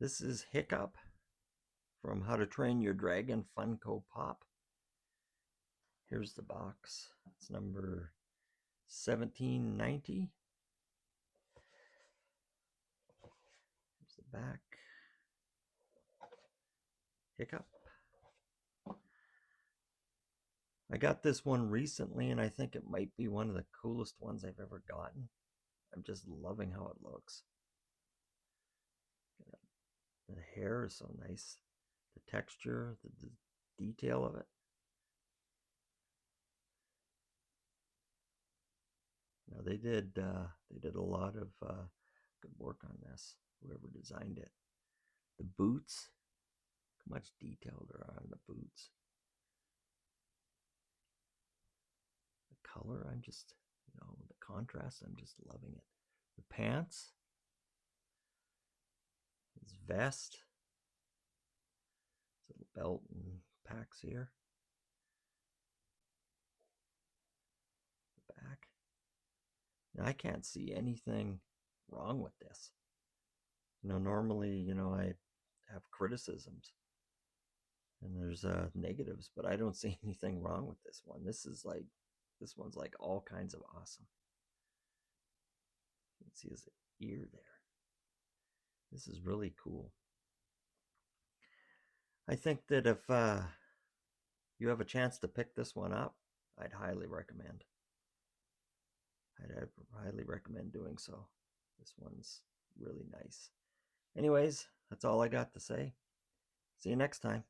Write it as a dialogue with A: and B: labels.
A: This is Hiccup from How to Train Your Dragon Funko Pop. Here's the box. It's number 1790. Here's the back. Hiccup. I got this one recently and I think it might be one of the coolest ones I've ever gotten. I'm just loving how it looks. The hair is so nice. The texture, the detail of it. Now they did a lot of good work on this. Whoever designed it. The boots, how much detail there are on the boots. The color, the contrast, I'm just loving it. The pants, his vest, his little belt and packs here. The back. Now, I can't see anything wrong with this. Normally, I have criticisms and there's negatives, but I don't see anything wrong with this one. This one's like all kinds of awesome. You can see his ear there. This is really cool. I think that if you have a chance to pick this one up, I'd highly recommend. I'd highly recommend doing so. This one's really nice. Anyways, that's all I got to say. See you next time.